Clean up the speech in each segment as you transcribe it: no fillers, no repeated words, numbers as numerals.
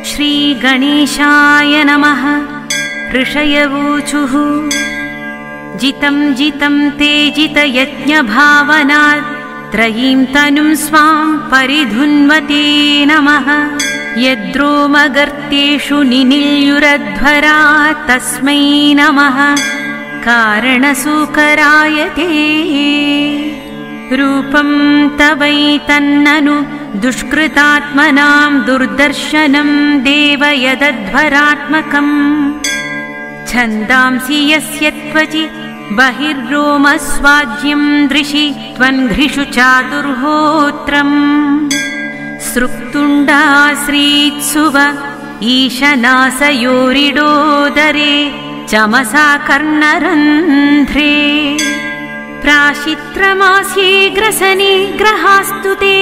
श्रीगणेशाय नमः। ऋषयवोचुः जितं जितं ते जितयज्ञभावनात् त्रयीं तनुं स्वां परिधुन्वते नमः। यद्रोमगर्तेषु निनिल्युरध्वरा तस्मै नमः कारणसूकराय ते। रूपं तवैतन्ननु दुष्कृतात्मनां दुर्दर्शनं देव यदध्वरात्मकम्। छन्दांसि यस्य त्वचि बहिर्रोमस्वाज्यं दृशि त्वन्घ्रिषु चातुर्होत्रम्। सृक्तुण्डाश्रीत्सुव ईशनासयोरिडोदरे चमसा कर्णरन्ध्रे। प्राशित्रमास्ये ग्रसने ग्रहास्तु ते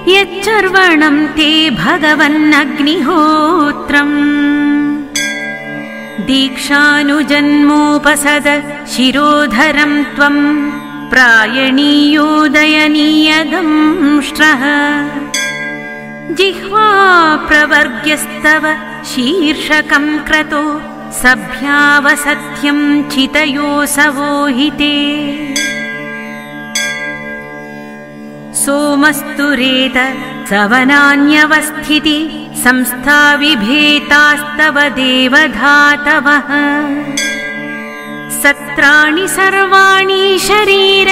यच्चर्वणं ते भगवन्नग्निहोत्रम्। दीक्षानुजन्मोपसद शिरोधरं त्वं प्रायणीयोदयनीयदंष्ट्रः। जिह्वा प्रवर्ग्यस्तव शीर्षकं क्रतो सभ्यावसत्यं चितयोऽसवोहिते। सोमस्तुरेत सवनान्यवस्थिति संस्था विभेतास्तव देवधातवः। सत्राणि सर्वाणि शरीर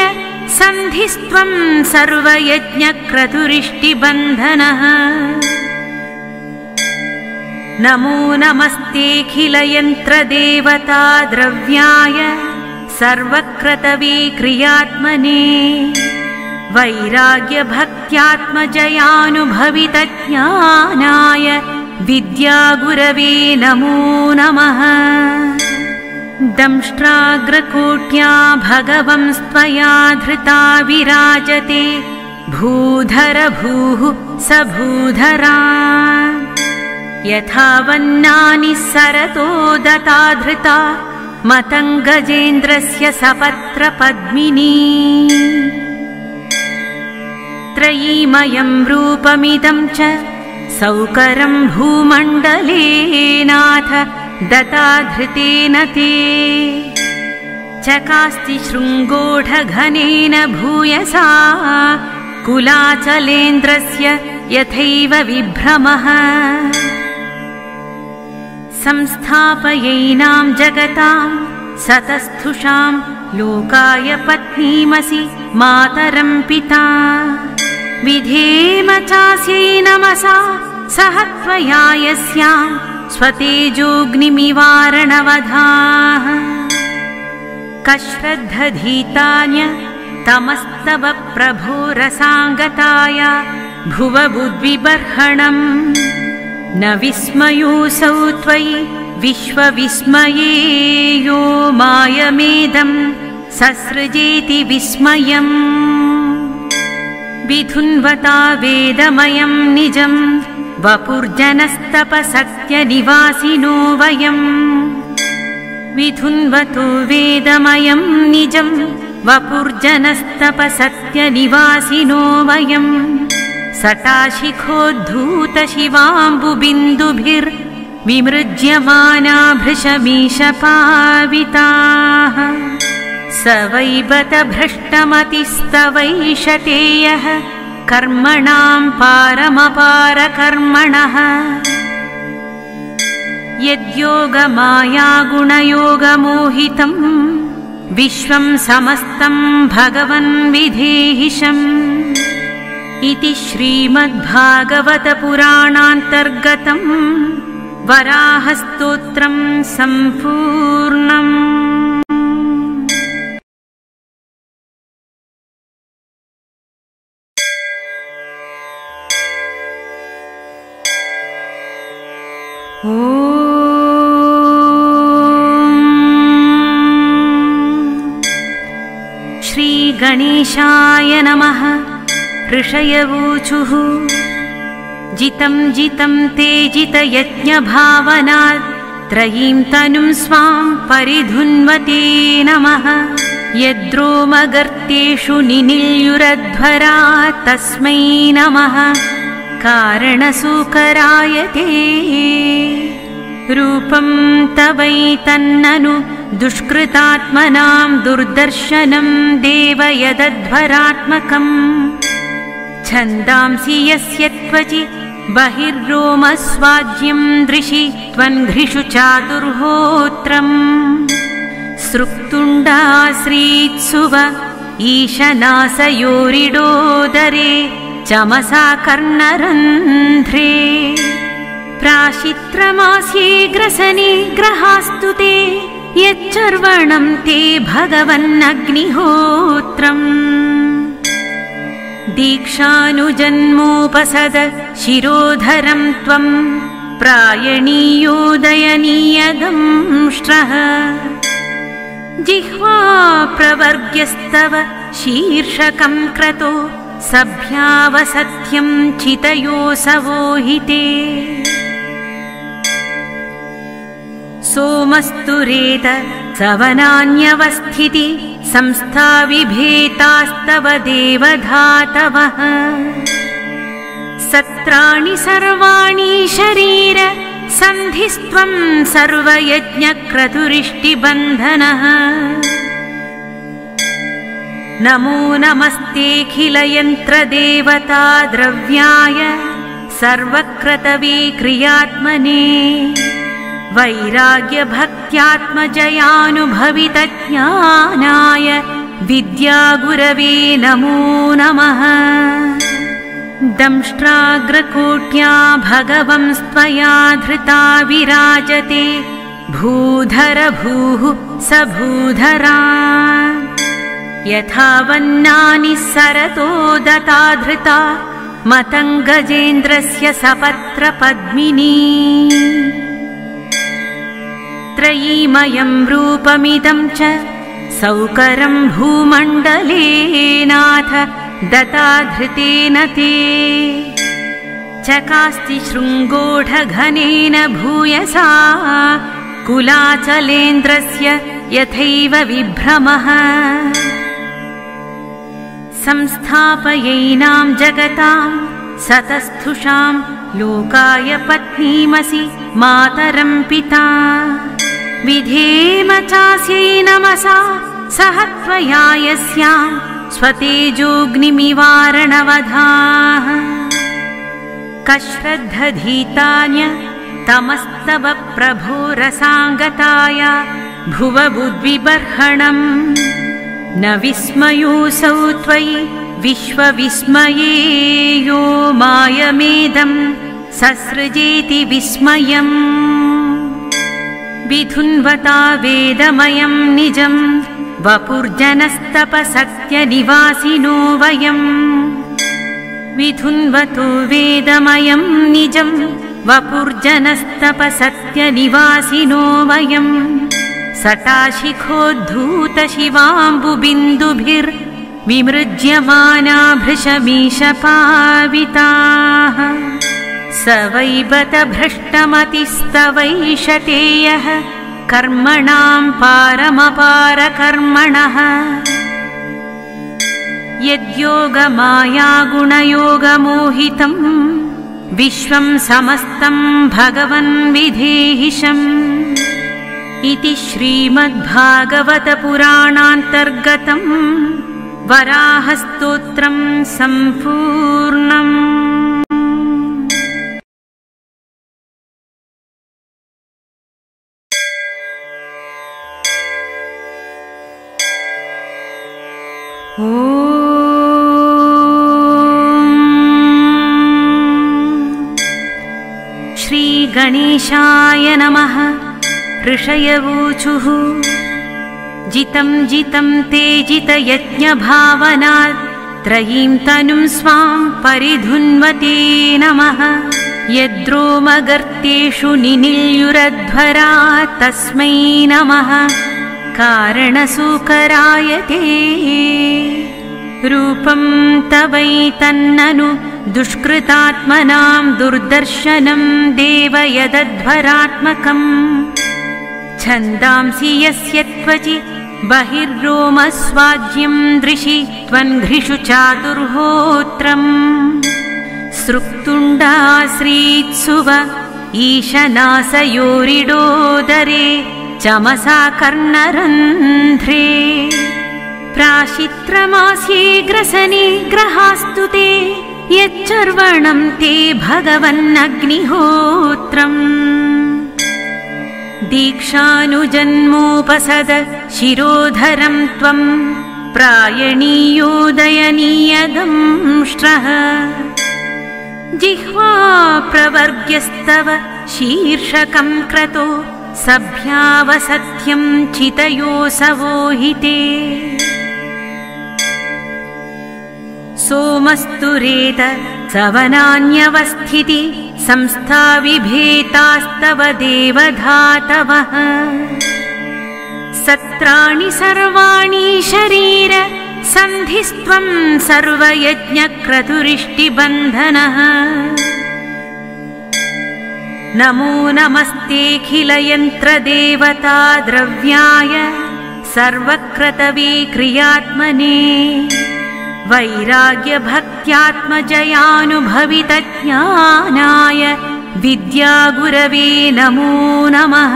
सन्धिस्त्वं सर्वयज्ञक्रतुरिष्टिबन्धनः। नमो नमस्तेऽखिलयन्त्रदेवता द्रव्याय सर्वक्रतवे क्रियात्मने। वैराग्यभक्त्यात्मजयानुभवितज्ञानाय विद्यागुरवे नमो नमः। दंष्ट्राग्रकोट्या भगवंस्त्वया धृता विराजते भूधर भूः स भूधरा। यथा वन्नानि सरतो दता धृता मतङ्गजेन्द्रस्य सपत्रपद्मिनी। त्रयीमयं रूपमिदं च सौकरं भूमण्डले नाथ दताधृतेन ते। चकास्ति शृङ्गोढघनेन भूयसा कुलाचलेन्द्रस्य यथैव विभ्रमः। संस्थापयैनां जगतां सतस्थुषां लोकाय पत्नीमसि मातरं पिता। विधेम चास्यै नमसा सह त्वया यस्यां स्वतेजोऽग्निमिवारणवधाः। कश्रद्धधीतान्य तमस्तव प्रभो रसाङ्गताय भुव बुद्विबर्हणम्। न विस्मयोऽसौ त्वयि विश्वविस्मये यो मायमेदं ससृजेति विस्मयम्। विधुन्वता वेदमयं निजं वपुर्जनस्तपसत्यनिवासिनो वयम्। विधुन्वतो वेदमयं निजं वपुर्जनस्तपसत्यनिवासिनो वयम्। सटाशिखोद्धूतशिवाम्बुबिन्दुभिर्विमृज्यमाना भृशमीशपाविताः। स वै बत भ्रष्टमतिस्तवैषतेयः कर्मणां पारमपारकर्मणः। यद्योगमायागुणयोगमोहितं विश्वं समस्तं भगवन् विधेहिशम्। इति श्रीमद्भागवतपुराणान्तर्गतं वराहस्तोत्रं सम्पूर्णम्। श्रीगणेशाय नमः। ऋषयवोचुः जितं जितं ते जितयज्ञभावनात् त्रयीं तनुं स्वां परिधुन्वते नमः। यद्रोमगर्तेषु निनिल्युरध्वरा तस्मै नमः कारणसूकराय ते रूपं तवैतन्ननु दुष्कृतात्मनां दुर्दर्शनं देव यदध्वरात्मकम् छन्दांसि यस्य त्वचि बहिर्रोमस्वाज्यं दृशि त्वन्घ्रिषु चातुर्होत्रम् सृक्तुण्डाश्रीत्सुव ईशनासयोरिडोदरे चमसा कर्णरन्ध्रे प्राशित्रमास्ये ग्रसने ग्रहास्तु ते यच्चर्वणं ते भगवन्नग्निहोत्रम् दीक्षानुजन्मोपसद शिरोधरं त्वं प्रायणीयोदयनीयदंष्ट्रः जिह्वा प्रवर्ग्यस्तव शीर्षकं क्रतो सभ्यावसत्यं चितयोऽसवोहिते सोमस्तुरेत सवनान्यवस्थिति संस्था विभेतास्तव देवधातवः सत्राणि सर्वाणि शरीर सन्धिस्त्वं सर्वयज्ञक्रतुरिष्टिबन्धनः नमो नमस्तेऽखिलयन्त्रदेवता द्रव्याय सर्वक्रतवे क्रियात्मने वैराग्यभक्त्यात्मजयानुभवितज्ञानाय विद्यागुरवे नमो नमः दंष्ट्राग्रकोट्या भगवंस्त्वया धृता विराजते भूधर भूः स भूधरा यथा वन्नानि सरतो दता धृता मतङ्गजेन्द्रस्य सपत्रपद्मिनी त्रयीमयं रूपमिदं च सौकरं भूमण्डले नाथ दताधृतेन ते चकास्ति शृङ्गोढघनेन भूयसा कुलाचलेन्द्रस्य यथैव विभ्रमः संस्थापयैनां जगतां सतस्थुषां लोकाय पत्नीमसि मातरं पिता विधेम चास्यै नमसा सह त्वया यस्यां स्वतेजोऽग्निमिवारणवधाः कश्रद्धधीतान्य तमस्तव प्रभो रसाङ्गताय भुव बुद्विबर्हणम् न विस्मयोऽसौ त्वयि विश्वविस्मये यो मायमेदं ससृजेति विस्मयम् विधुन्वता वेदमयं निजं वपुर्जनस्तपसत्यनिवासिनो वयम् विधुन्वतो वेदमयं निजं वपुर्जनस्तपसत्यनिवासिनो वयम् सटाशिखोद्धूतशिवाम्बुबिन्दुभिर्विमृज्यमाना भृशमीशपाविताः स वै बत भ्रष्टमतिस्तवैषतेयः कर्मणां पारमपारकर्मणः यद्योगमायागुणयोगमोहितं विश्वं समस्तं भगवन् विधेहिशम् इति श्रीमद्भागवतपुराणान्तर्गतं वराहस्तोत्रं सम्पूर्णम्। श्रीगणेशाय नमः। ऋषयवोचुः जितं जितं ते जितयज्ञभावनात् त्रयीं तनुं स्वां परिधुन्वते नमः। यद्रोमगर्तेषु निनिल्युरध्वरा तस्मै नमः कारणसूकराय ते रूपं तवैतन्ननु दुष्कृतात्मनां दुर्दर्शनं देव यदध्वरात्मकम् छन्दांसि यस्य त्वचि बहिर्रोमस्वाज्यं दृशि त्वन्घ्रिषु चातुर्होत्रम् सृक्तुण्डाश्रीत्सुव ईशनासयोरिडोदरे चमसा कर्णरन्ध्रे प्राशित्रमास्ये ग्रसने ग्रहास्तु ते यच्चर्वणं ते भगवन्नग्निहोत्रम् दीक्षानुजन्मोपसद शिरोधरं त्वं प्रायणीयोदयनीयदंष्ट्रः जिह्वा प्रवर्ग्यस्तव शीर्षकं क्रतो सभ्यावसत्यं चितयोऽसवोहिते सोमस्तुरेत सवनान्यवस्थिति संस्था विभेतास्तव देवधातवः सत्राणि सर्वाणि शरीर सन्धिस्त्वं सर्वयज्ञक्रतुरिष्टिबन्धनः नमो नमस्तेऽखिलयन्त्रदेवता द्रव्याय सर्वक्रतवे क्रियात्मने वैराग्यभक्त्यात्मजयानुभवितज्ञानाय विद्यागुरवे नमो नमः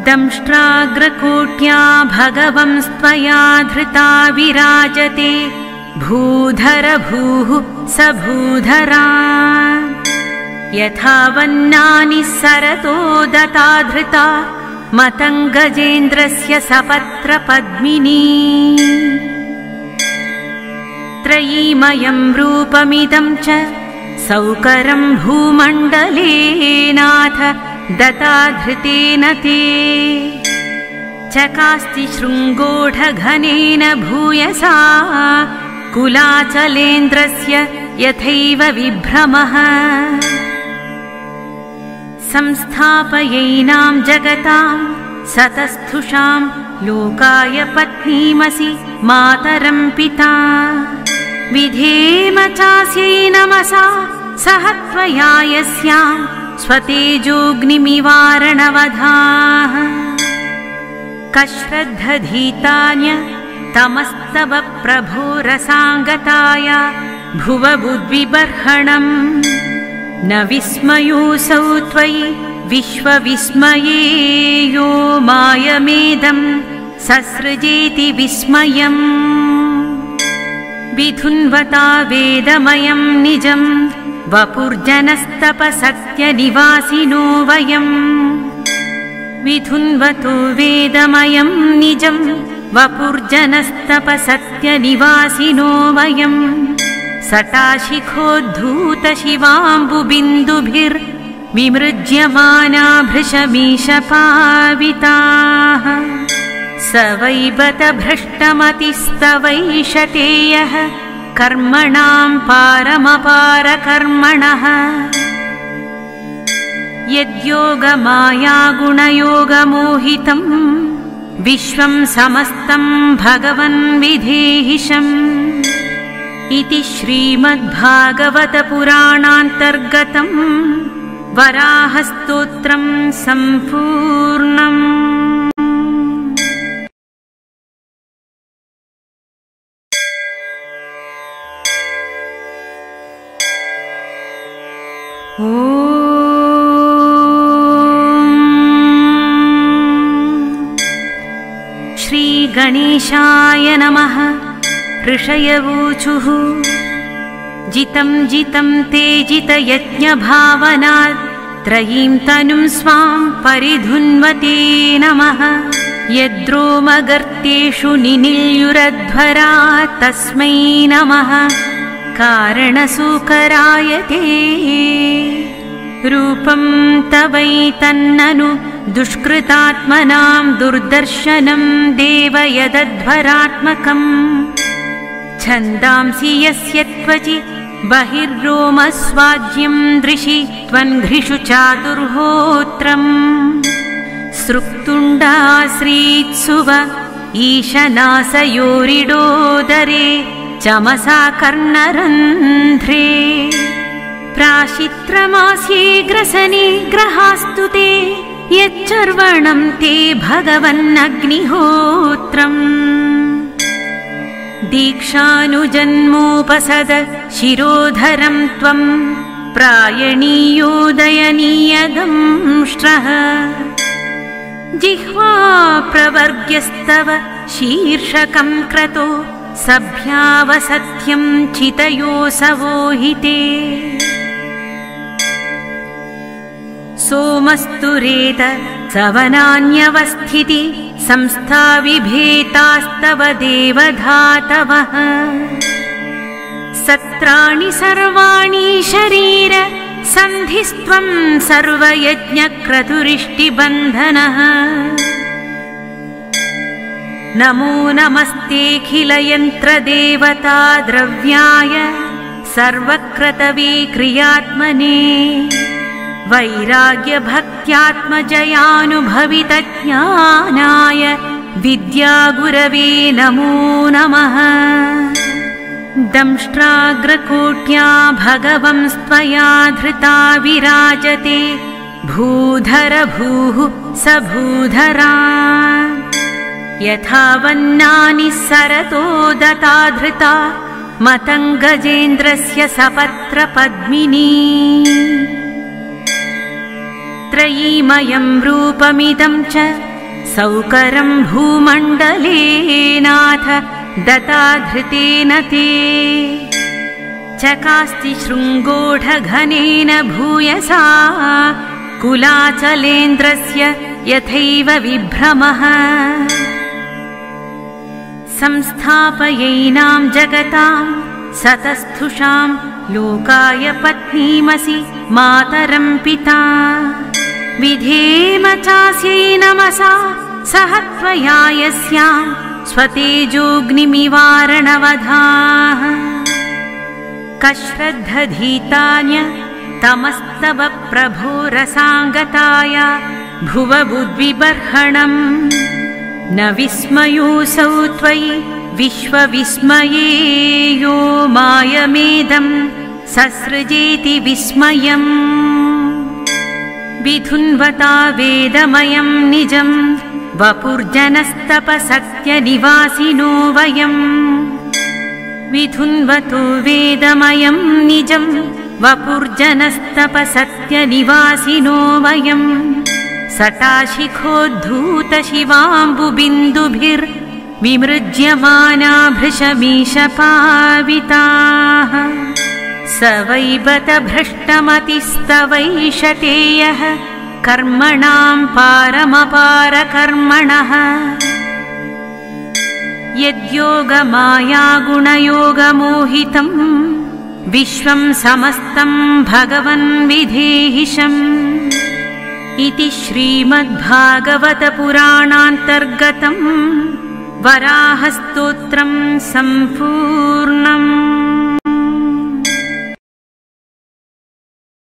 दंष्ट्राग्रकोट्या भगवंस्त्वया धृता विराजते भूधर भूः स भूधरा यथा वन्नानि सरतो दता धृता मतङ्गजेन्द्रस्य सपत्रपद्मिनी त्रयीमयं रूपमिदं च सौकरं भूमण्डले नाथ दता धृतेन ते चकास्ति शृङ्गोढघनेन भूयसा कुलाचलेन्द्रस्य यथैव विभ्रमः संस्थापयैनां जगतां सतस्थुषां लोकाय पत्नीमसि मातरं पिता विधेम चास्यै नमसा सह त्वया यस्यां स्वतेजोऽग्निमिवारणवधाः कश्रद्धधीतान्य तमस्तव प्रभो रसाङ्गताया भुवबुद्विबर्हणम् न विस्मयोऽसौ त्वयि विश्वविस्मये यो मायमेदं ससृजेति विस्मयम् विधुन्वता वेदमयं निजं वपुर्जनस्तपसत्यनिवासिनो वयम् विधुन्वतो वेदमयं निजं वपुर्जनस्तपसत्यनिवासिनो वयम् सटाशिखोद्धूतशिवाम्बुबिन्दुभिर्विमृज्यमाना भृशमीशपाविताः स वै बत भ्रष्टमतिस्तवैषतेयः कर्मणां पारमपारकर्मणः यद्योगमायागुणयोगमोहितं विश्वं समस्तं भगवन् विधेहिशम् इति श्रीमद्भागवतपुराणान्तर्गतं वराहस्तोत्रं सम्पूर्णम्। श्रीगणेशाय नमः। ऋषयवोचुः जितं जितं ते जितयज्ञभावनात् त्रयीं तनुं स्वां परिधुन्वते नमः। यद्रोमगर्तेषु निनिल्युरध्वरा तस्मै नमः कारणसूकराय ते। रूपं तवैतन्ननु दुष्कृतात्मनां दुर्दर्शनं देव यदध्वरात्मकम्। छन्दांसि यस्य त्वचि बहिर्रोमस्वाज्यं दृशि त्वन्घ्रिषु चातुर्होत्रम्। सृक्तुण्डाश्रीत्सुव ईशनासयोरिडोदरे चमसा कर्णरन्ध्रे। प्राशित्रमास्ये ग्रसने ग्रहास्तु ते यच्चर्वणं ते भगवन्नग्निहोत्रम् दीक्षानुजन्मोपसद शिरोधरं त्वं प्रायणीयोदयनीयदंष्ट्रः जिह्वा प्रवर्ग्यस्तव शीर्षकं क्रतो सभ्यावसत्यं चितयोऽसवोहिते सोमस्तुरेत सवनान्यवस्थिति संस्था विभेतास्तव देवधातवः सत्राणि सर्वाणि शरीर सन्धिस्त्वं सर्वयज्ञक्रतुरिष्टिबन्धनः नमो नमस्तेऽखिलयन्त्रदेवता द्रव्याय सर्वक्रतवे क्रियात्मने वैराग्यभक्त्यात्मजयानुभवितज्ञानाय विद्यागुरवे नमो नमः दंष्ट्राग्रकोट्या भगवंस्त्वया धृता विराजते भूधर भूः स भूधरा यथा वन्नानि सरतो दता धृता मतङ्गजेन्द्रस्य सपत्रपद्मिनी त्रयीमयं रूपमिदं च सौकरं भूमण्डले नाथ दताधृतेन ते चकास्ति शृङ्गोढघनेन भूयसा कुलाचलेन्द्रस्य यथैव विभ्रमः संस्थापयैनां जगतां सतस्थुषां लोकाय पत्नीमसि मातरं पिता विधेम चास्यै नमसा सह त्वया यस्यां स्वतेजोऽग्निमिवारणवधाः कश्रद्धधीतान्य तमस्तव प्रभो रसाङ्गताया भुव बुद्विबर्हणम् न विस्मयोऽसौ त्वयि विश्वविस्मये यो मायमेदं ससृजेति विस्मयम् विधुन्वता वेदमयं निजं वपुर्जनस्तपसत्यनिवासिनो वयम् विधुन्वतो वेदमयं निजं वपुर्जनस्तपसत्यनिवासिनो वयम् सटाशिखोद्धूतशिवाम्बुबिन्दुभिर्विमृज्यमाना भृशमीशपाविताः स वै बत भ्रष्टमतिस्तवैषतेयः कर्मणां पारमपारकर्मणः यद्योगमायागुणयोगमोहितं विश्वं समस्तं भगवन् विधेहिशम् इति श्रीमद्भागवतपुराणान्तर्गतं वराहस्तोत्रं सम्पूर्णम्।